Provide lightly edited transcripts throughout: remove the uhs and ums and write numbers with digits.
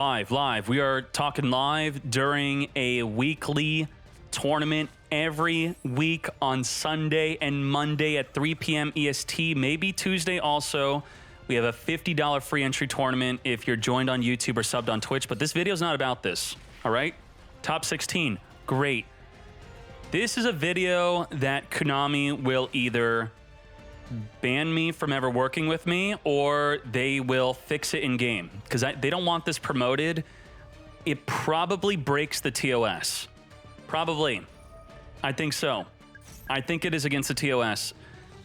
Live. We are talking live during a weekly tournament every week on Sunday and Monday at 3 p.m. EST, maybe Tuesday also. We have a $50 free entry tournament if you're joined on YouTube or subbed on Twitch, but this video is not about this, all right? Top 16, great. This is a video that Konami will either ban me from ever working with me, or they will fix it in game because they don't want this promoted. It probably breaks the TOS. Probably. I think so. I think it is against the TOS.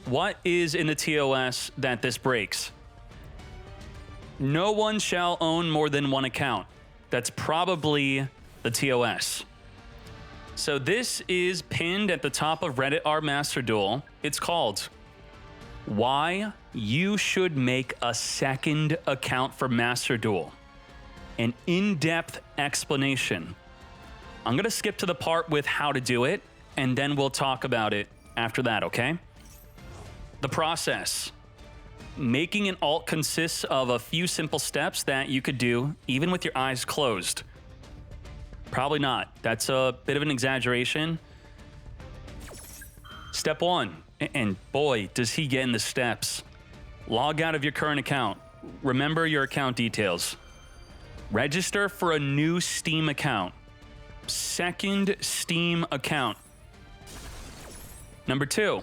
What is in the TOS that this breaks? No one shall own more than one account. That's probably the TOS. So this is pinned at the top of Reddit r Master Duel. It's called Why You Should Make a Second Account for Master Duel. An in-depth explanation. I'm gonna skip to the part with how to do it, and then we'll talk about it after that, okay? The process. Making an alt consists of a few simple steps that you could do even with your eyes closed. Probably not. That's a bit of an exaggeration. Step one. And boy, does he get in the steps. Log out of your current account. Remember your account details. Register for a new Steam account. Second Steam account. Number two,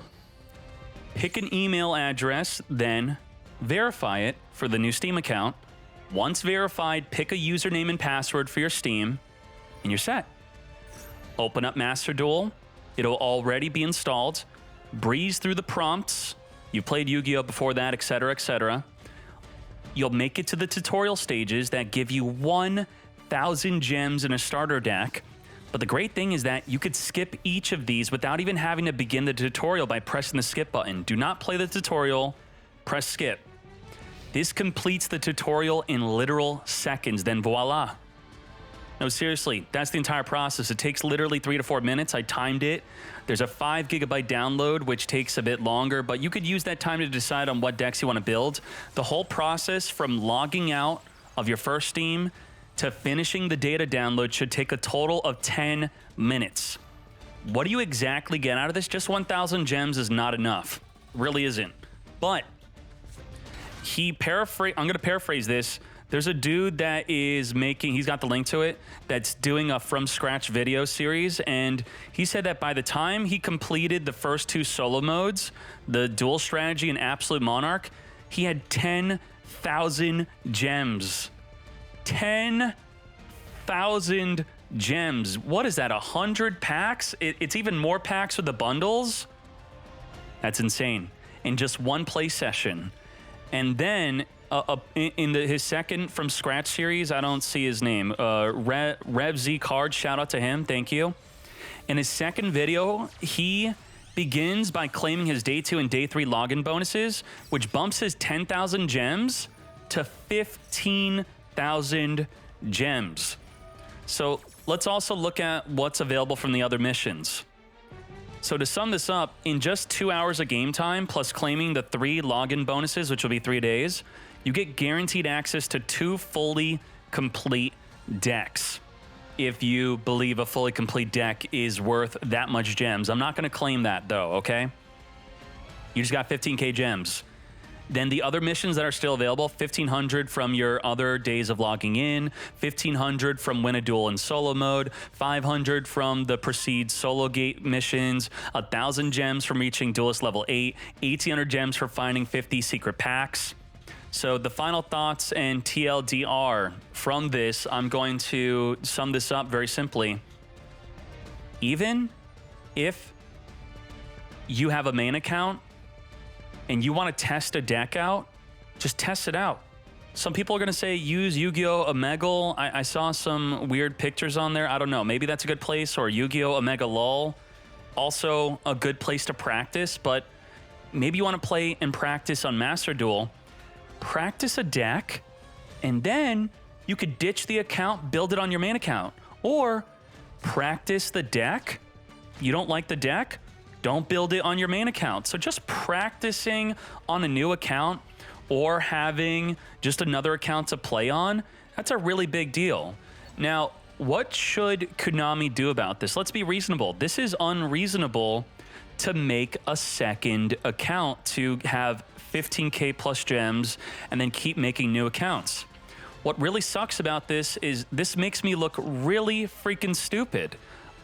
pick an email address, then verify it for the new Steam account. Once verified, pick a username and password for your Steam, and you're set. Open up Master Duel. It'll already be installed. Breeze through the prompts. You played Yu-Gi-Oh before that, etc., etc. You'll make it to the tutorial stages that give you 1,000 gems in a starter deck. But the great thing is that you could skip each of these without even having to begin the tutorial by pressing the skip button. Do not play the tutorial, press skip. This completes the tutorial in literal seconds, then voila. No, seriously, that's the entire process. It takes literally 3 to 4 minutes. I timed it. There's a 5 GB download, which takes a bit longer, but you could use that time to decide on what decks you want to build. The whole process from logging out of your first Steam to finishing the data download should take a total of 10 minutes. What do you exactly get out of this? Just 1,000 gems is not enough. Really isn't. But I'm going to paraphrase this. There's a dude that is making, he's got the link to it, that's doing a from scratch video series, and he said that by the time he completed the first 2 solo modes, the Duel Strategy and Absolute Monarch, he had 10,000 gems. 10,000 gems. What is that, 100 packs? It's even more packs with the bundles? That's insane. In just one play session. And then in his second from scratch series, I don't see his name. Rev Z Card, shout out to him, thank you. In his second video, he begins by claiming his day 2 and day 3 login bonuses, which bumps his 10,000 gems to 15,000 gems. So let's also look at what's available from the other missions. So to sum this up, in just 2 hours of game time, plus claiming the 3 login bonuses, which will be 3 days, you get guaranteed access to 2 fully complete decks. If you believe a fully complete deck is worth that much gems. I'm not going to claim that though, okay? You just got 15k gems. Then the other missions that are still available, 1,500 from your other days of logging in, 1,500 from Win a Duel in solo mode, 500 from the Proceed solo gate missions, 1,000 gems from reaching Duelist level 8, 1,800 gems for finding 50 secret packs. So the final thoughts and TLDR from this, I'm going to sum this up very simply. Even if you have a main account, and you want to test a deck out, just test it out. Some people are going to say use Yu-Gi-Oh! Omegle. I saw some weird pictures on there. I don't know. Maybe that's a good place, or Yu-Gi-Oh! Omega LOL. Also a good place to practice, but maybe you want to play and practice on Master Duel. Practice a deck, and then you could ditch the account, build it on your main account. Or practice the deck. You don't like the deck? Don't build it on your main account. So just practicing on a new account or having just another account to play on, That's a really big deal. Now, what should Konami do about this? Let's be reasonable. This is unreasonable to make a second account to have 15K plus gems and then keep making new accounts. What really sucks about this is this makes me look really freaking stupid.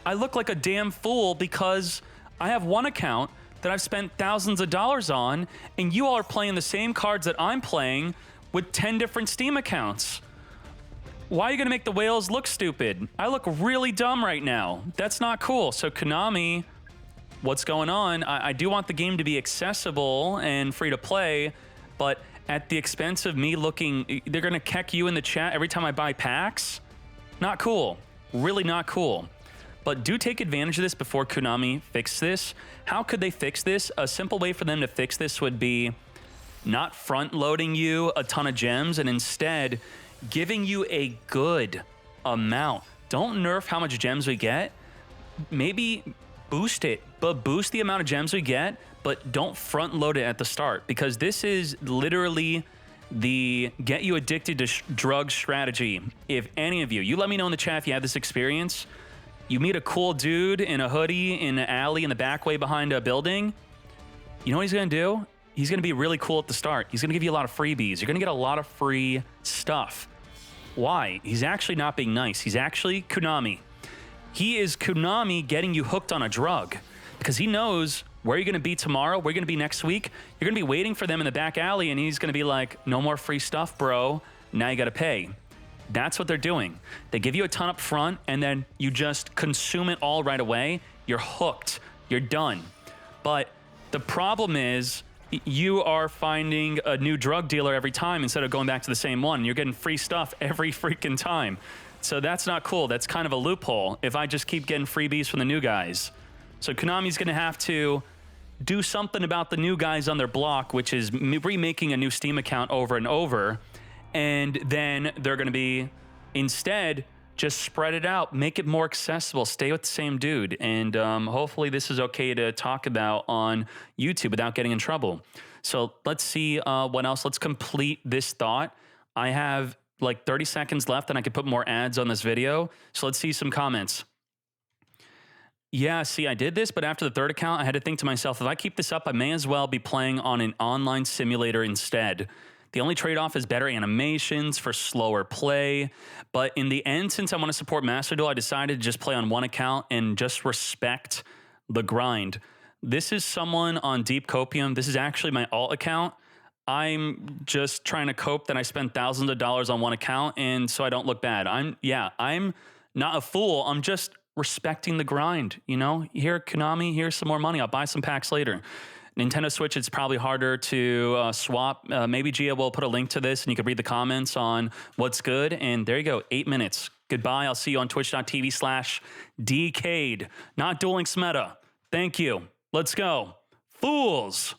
I look like a damn fool because I have one account that I've spent thousands of dollars on, and you all are playing the same cards that I'm playing with 10 different Steam accounts. Why are you gonna make the whales look stupid? I look really dumb right now. That's not cool. So Konami, what's going on? I do want the game to be accessible and free to play, but at the expense of me looking, they're gonna keck you in the chat every time I buy packs? Not cool, really not cool. But do take advantage of this before Konami fix this. How could they fix this? A simple way for them to fix this would be not front loading you a ton of gems and instead giving you a good amount. Don't nerf how much gems we get. Maybe boost it, but boost the amount of gems we get, but don't front load it at the start, because this is literally the get you addicted to drug strategy. If any of you let me know in the chat if you have this experience. You meet a cool dude in a hoodie in an alley in the back way behind a building. You know what he's gonna do? He's gonna be really cool at the start. He's gonna give you a lot of freebies. You're gonna get a lot of free stuff. Why? He's actually not being nice. He's actually Konami. He is Konami getting you hooked on a drug because he knows where you're gonna be tomorrow, where you're gonna be next week. You're gonna be waiting for them in the back alley and he's gonna be like, no more free stuff, bro. Now you gotta pay. That's what they're doing. They give you a ton up front and then you just consume it all right away. You're hooked. You're done. But the problem is you are finding a new drug dealer every time instead of going back to the same one. You're getting free stuff every freaking time. So that's not cool. That's kind of a loophole if I just keep getting freebies from the new guys. So Konami's gonna have to do something about the new guys on their block, which is remaking a new Steam account over and over. And then they're going to be, instead, just spread it out, make it more accessible, stay with the same dude. And hopefully this is okay to talk about on YouTube without getting in trouble. So let's see what else. Let's complete this thought. I have like 30 seconds left and I could put more ads on this video. So let's see some comments. Yeah, see, I did this, but after the third account, I had to think to myself, if I keep this up, I may as well be playing on an online simulator instead. The only trade-off is better animations for slower play. But in the end, since I want to support Master Duel, I decided to just play on one account and just respect the grind. This is someone on Deep Copium. This is actually my alt account. I'm just trying to cope that I spent thousands of dollars on one account and so I don't look bad. I'm not a fool. I'm just respecting the grind. You know, here, Konami, here's some more money. I'll buy some packs later. Nintendo Switch, it's probably harder to swap. Maybe Gia will put a link to this and you can read the comments on what's good. And there you go, 8 minutes. Goodbye. I'll see you on twitch.tv/Dkayed. Not Dueling Smeta. Thank you. Let's go. Fools.